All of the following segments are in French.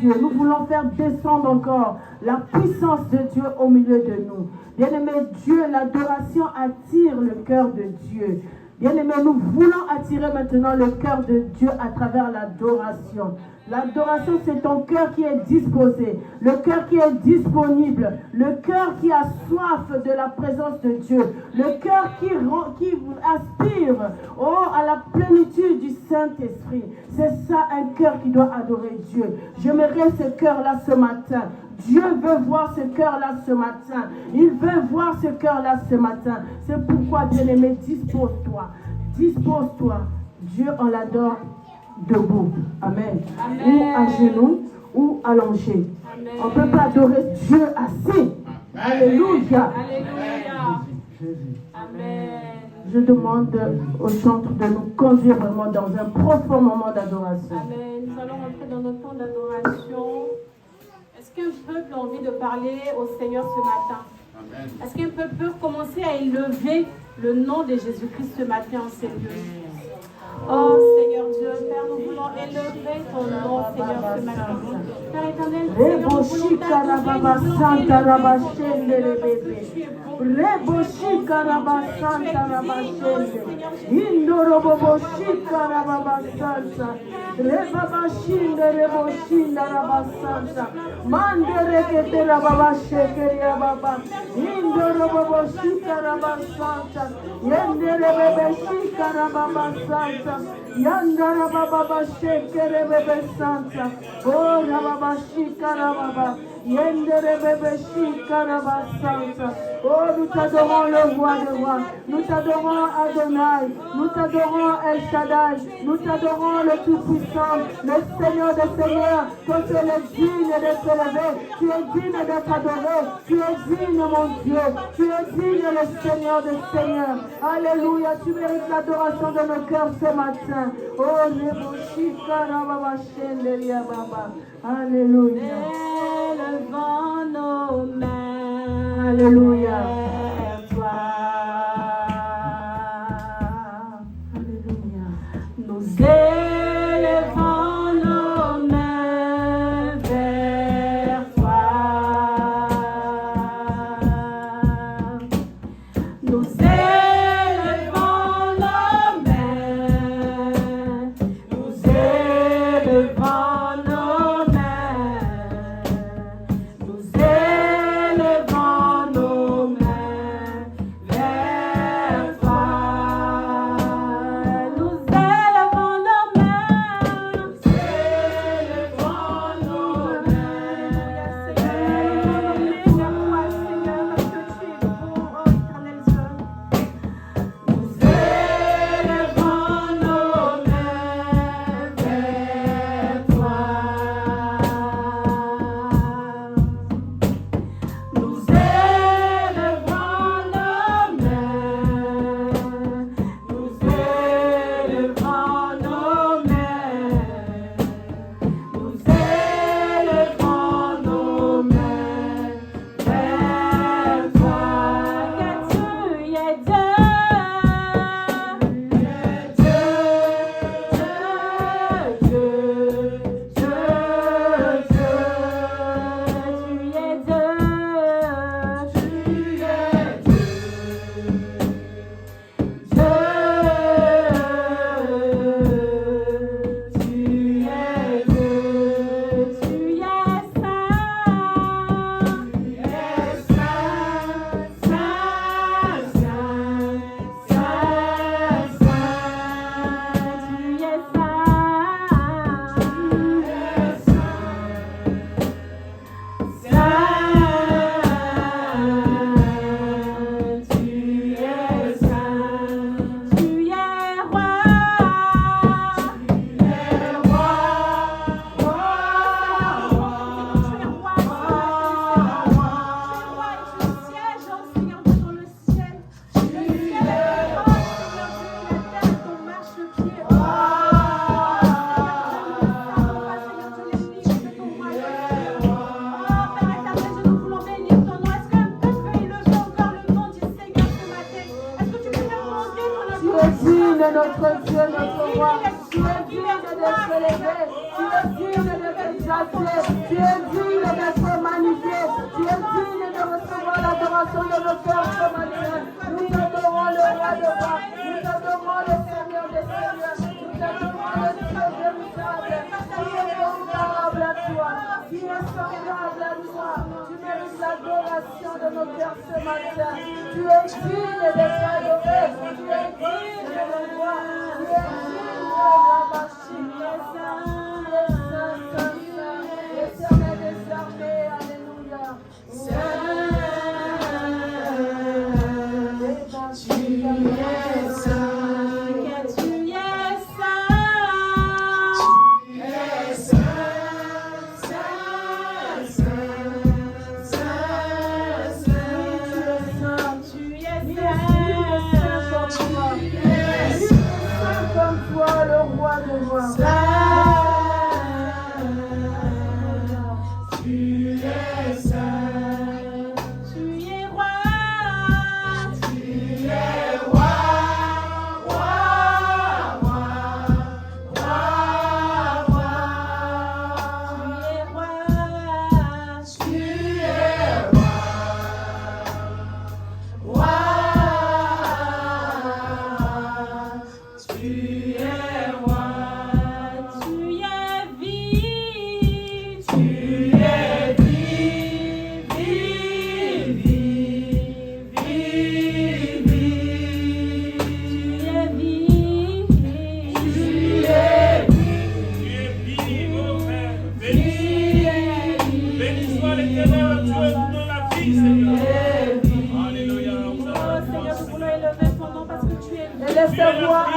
Nous voulons faire descendre encore la puissance de Dieu au milieu de nous. Bien-aimé Dieu, l'adoration attire le cœur de Dieu. Bien-aimé, nous voulons attirer maintenant le cœur de Dieu à travers l'adoration. L'adoration, c'est ton cœur qui est disposé, le cœur qui est disponible, le cœur qui a soif de la présence de Dieu, le cœur qui aspire à la plénitude du Saint-Esprit. C'est ça, un cœur qui doit adorer Dieu. J'aimerais ce cœur-là ce matin. Dieu veut voir ce cœur-là ce matin. Il veut voir ce cœur-là ce matin. C'est pourquoi, bien-aimé, dispose-toi. Dispose-toi. Dieu, on l'adore debout. Amen. Amen. Ou à genoux, ou allongé. Amen. On ne peut pas adorer Dieu assis. Alléluia. Alléluia. Amen. Je demande au centre de nous conduire vraiment dans un profond moment d'adoration. Amen. Nous allons rentrer dans notre temps d'adoration. Est-ce qu'un peuple a envie de parler au Seigneur ce matin? Amen. Est-ce qu'un peuple peut commencer à élever le nom de Jésus-Christ ce matin en ces lieux? Oh Seigneur Dieu, Père, nous voulons élever ton nom, Seigneur, ce matin. Père éternel, Seigneur, nous voulons t'adorer, nous voulons élever parce que tu es bon. Reboshika rabasanta rabashende indoroboboshika rababasanta rebabashinde reboshinda rabasanta manderekete rababashekeri rababa indoroboboshika rabasanta yenderebebeshika rababasanta yandarababashekere bebesanta oh rababashika rababa Oh, nous t'adorons le roi des rois. Nous t'adorons Adonai. Nous t'adorons El Shaddai. Nous t'adorons le Tout-Puissant, le Seigneur des Seigneurs. Que tu es digne d'être élevé. Tu es digne d'être adoré. Tu es digne, mon Dieu. Tu es digne, le Seigneur des Seigneurs. Alléluia. Tu mérites l'adoration de nos cœurs ce matin. Oh, Alléluia. Élevons nos mains. Alléluia. Vers toi. Alléluia. Nous élevons nos mains vers toi. Nous élevons nos mains. Nous élevons nos mains. Nous élevons nos mains vers toi. Nous élevons nos mains. Nous élevons nos mains. Seigneur, parce que tu es bon, oh éternel Dieu. Nous élevons nos mains vers toi. Nous élevons nos mains. Nous élevons nos mains. Nous élevons nos mains vers toi. Que tu es Dieu. Notre Dieu, notre roi, tu es digne d'être élevé, tu es digne d'être exalté, tu es digne d'être magnifié, tu es digne de recevoir l'adoration de nos cœurs ce matin. Nous t'adorons le roi des rois, nous t'adorons le Seigneur des seigneurs, nous t'adorons le Dieu véritable, tu es comparable à toi, tu es semblable à toi, tu mérites l'adoration de nos cœurs ce matin. Tu es digne d'être adoré, tu es digne de le voir, tu es digne de la machine, tu es saint, l'éternel des armées, alléluia. Tu es saint.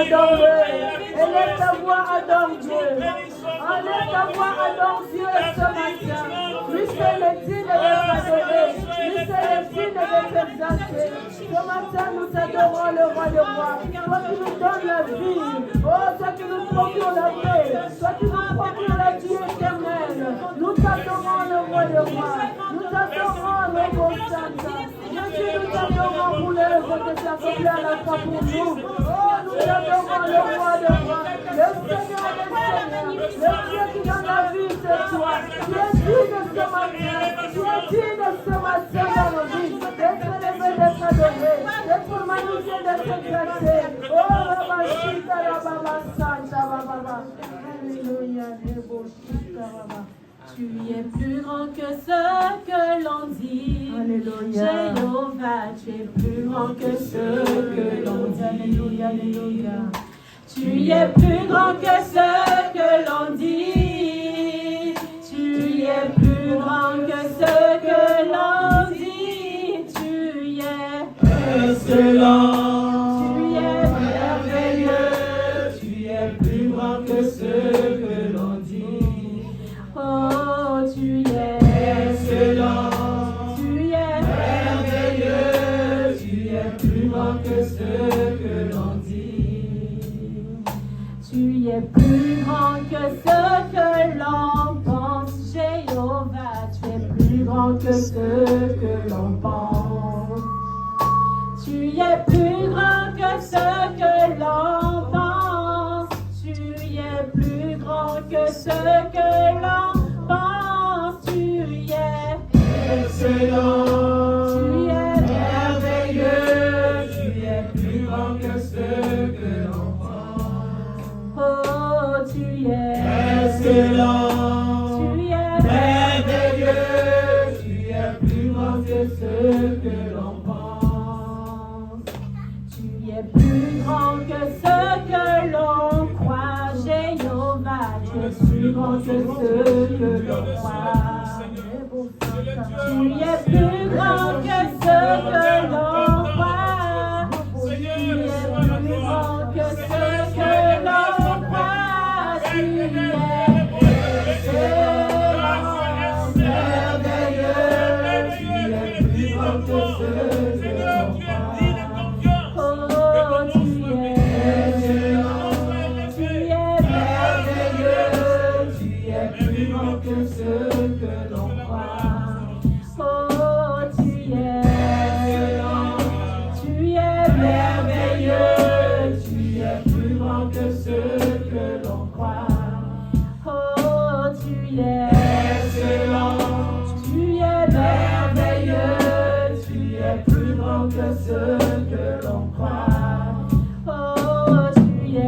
adore-le. Élève ta voix, adore Dieu. Enlève ta voix, adore Dieu ce matin. Lui seul est digne d'être adoré. Lui seul est digne d'être exalté. Ce matin, nous t'adorons le roi de rois. Toi qui nous donnes la vie. Oh, toi qui nous procures la paix. Toi qui nous procures la vie éternelle. Nous t'adorons le roi de rois. Nous t'adorons le beau Santa. Jésus, nous t'adorons pour l'œuvre que tu as accomplie à la fois pour nous. Oh, nous t'adorons le roi de rois. Le Seigneur des seigneurs. Le Dieu qui donne la vie, c'est toi. Tu es digne ce matin. Tu es digne ce matin dans nos vies. D'être élevé, d'être adoré. D'être magnifié, d'être exalté. Oh, Baba Shita, Baba Santa, Baba. Alléluia, Baba. Tu es plus grand que ce que l'on dit. Alléluia. Jéhovah, tu es plus grand que ce que l'on dit. Alléluia, alléluia. Tu es plus grand que ce que l'on dit. Tu es plus grand que ce que l'on dit. Tu es excellent. Tu es merveilleux. Tu es plus grand que ce que l'on dit. Oh, tu es excellent. Tu es merveilleux. Tu es plus grand que ce que l'on dit. Tu es plus grand que ce que l'on pense, Jéhovah, tu es plus grand que ce que l'on pense. Tu es plus grand que ce que l'on pense. Tu es plus grand que ce que l'on pense. Tu es excellent. Tu es merveilleux. Tu es plus grand que ce que l'on pense. Oh, tu es excellent. Tu es merveilleux. Tu es plus grand que ce que l'on pense. Tu es plus grand que ce que l'on croit, Jéhovah, tu es plus grand que ce que l'on croit. Tu es plus grand que ce que l'on croit. Tu es plus grand que ce que l'on croit. Tu es excellent, merveilleux. Tu es plus grand que ce que l'on croit. oh, tu es excellent. Tu es merveilleux. Tu es plus grand que ce que l'on croit. Oh, tu es excellent. Tu es merveilleux. Tu es plus grand que ce que l'on croit. Oh, tu es excellent. Tu es merveilleux. Tu es plus grand que ce que l'on croit. Oh, tu es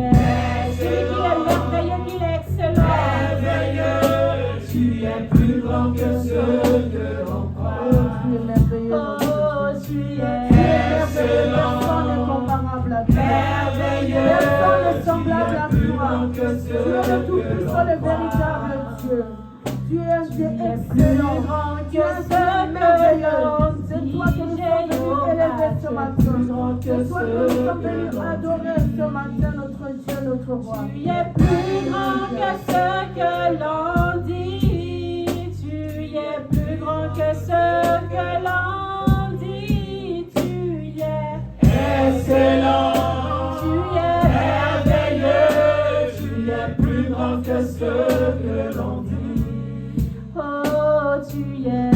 celui qui est merveilleux, qui est excellent. Merveilleux. Tu es plus grand que ce que l'on croit. Tu es merveilleux. Oh, tu es Personne n'est comparable à toi. merveilleux. Personne n'est semblable à Plus toi. grand que Tu ce es le tout-puissant, le véritable Dieu. Tu es un Dieu excellent. Tu es un Dieu merveilleux. C'est toi que nous sommes venus élever ce matin. C'est toi que nous sommes venus adorer ce matin, notre Dieu, notre roi. Tu es plus grand que ce que l'on dit. Tu es plus grand que ce que l'on dit. Tu es excellent. Tu es merveilleux. Tu es plus grand que ce que l'on dit. Oh, tu es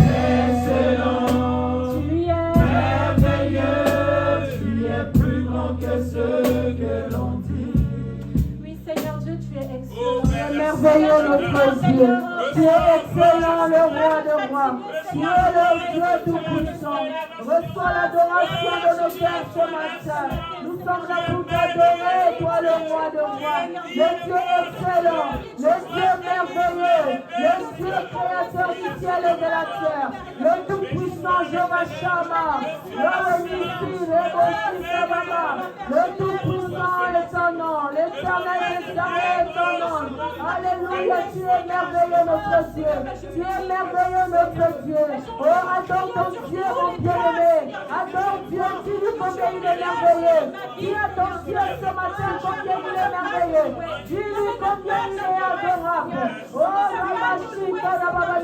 excellent. Tu es merveilleux. Tu es plus grand que ce que l'on dit. Oui, Seigneur Dieu, tu es excellent. Tu es merveilleux, notre Dieu. Tu es excellent, le roi de rois. Tu es le Dieu tout-puissant. Reçois l'adoration de nos cœurs ce matin. Nous sommes là pour t'adorer, toi le roi de rois. Le Dieu excellent, le Dieu merveilleux, le Dieu créateur du ciel et de la terre. Le tout-puissant Jéhovah Shammah. Le tout-puissant est ton nom. L'éternel est ton nom. Alléluia, tu es merveilleux notre Dieu. Tu es merveilleux notre Dieu. Oh, adore ton Dieu, mon bien-aimé. Adore Dieu, tu lui peux il est merveilleux. Dis à ton Dieu ce matin combien il est merveilleux. Dis-lui combien il est adorable. Oh, Ramachika,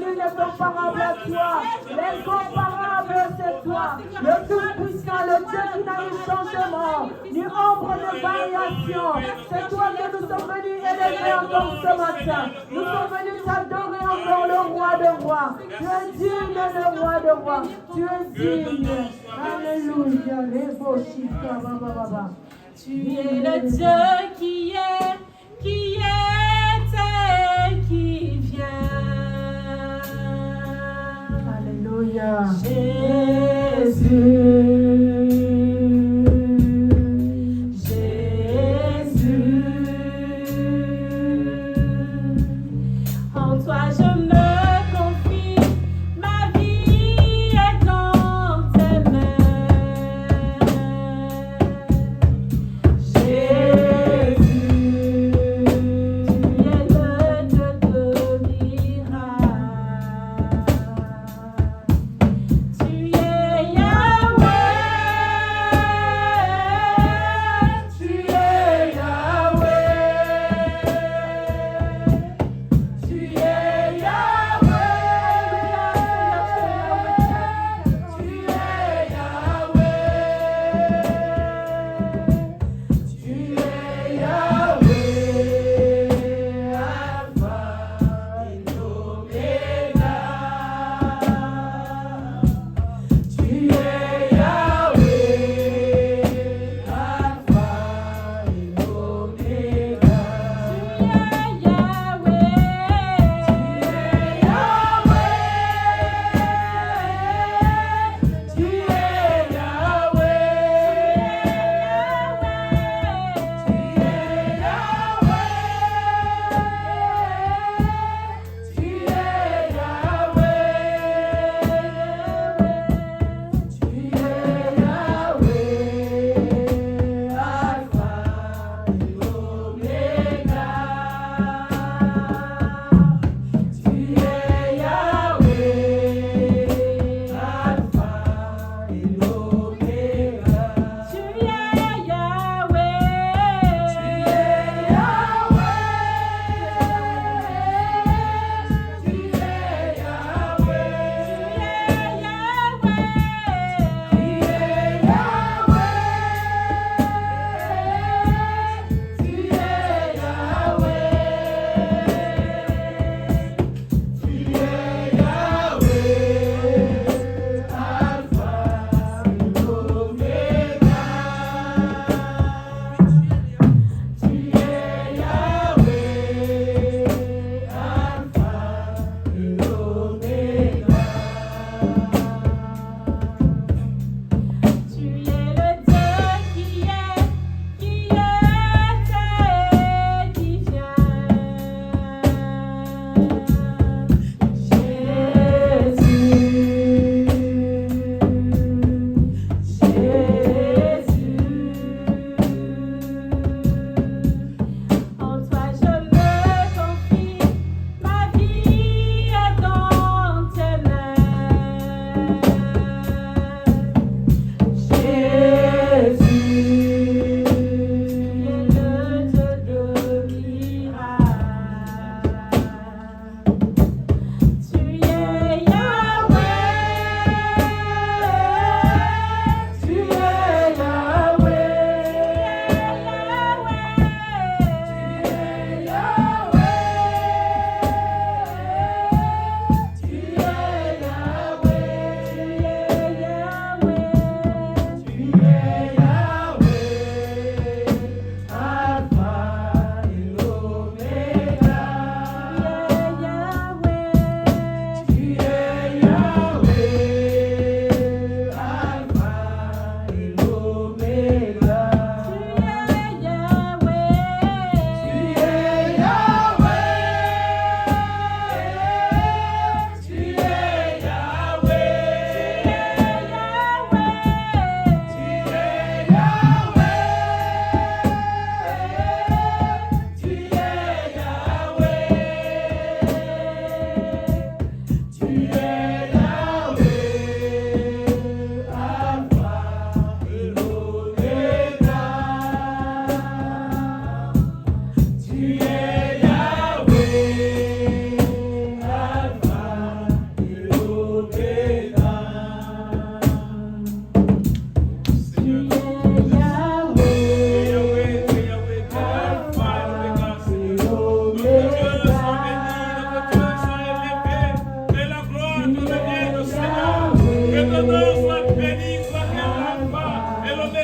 nul n'est comparable à toi. L'incomparable, c'est toi. Le Tout-Puissant, le Dieu qui n'a ni changement, ni ombre de variation. C'est toi que nous sommes venus élever encore ce matin. Nous sommes venus t'adorer encore le roi de rois. Tu es digne, le roi de rois. Tu es digne. Alléluia. Tu es le Dieu qui est et qui vient. Alléluia. Jésus. En toi je me confie, ma vie est dans tes mains. Jésus, tu es le Dieu de miracles. Tu es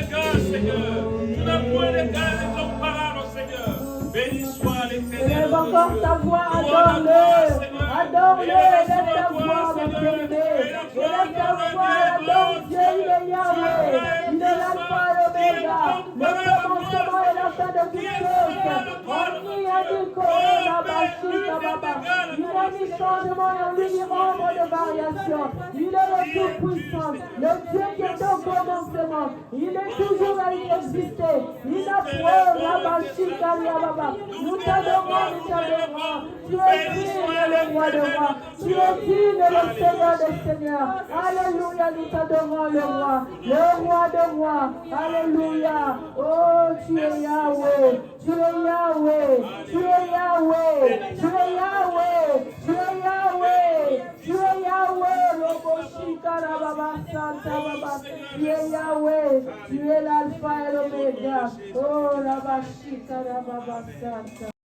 d'égal, Seigneur. Tu n'as point d'égal avec ton parole, Seigneur. Béni soit l'Éternel. Élève encore ta voix, adore-le. Adore-le, élève ta voix, mon bien-aimé. Élève ta voix, adore Dieu, il est Yahweh. Il est l'alpha et l'oméga. Le commencement et la fin de toutes choses. On n'y a ni corona, bachita, baba. Il n'y a ni changement, ni ombre de variation. Il est le tout-puissant, le Dieu qui est au commencement. Il est toujours à y exister. Il a point la bachita, baba. Nous t'adorons, nous t'adorons. Tu es digne, le roi de rois. Tu es digne, le Seigneur des seigneurs. Alléluia, nous t'adorons, le roi de rois. Alléluia. Oh, tu es Yahweh. Tu es Yahweh. Tu es Yahweh. Tu es Yahweh. Tu es Yahweh. Tu es Yahweh. Tu es Yahweh. Tu es l'alpha et l'oméga. Oh, la bashika, la baba santa.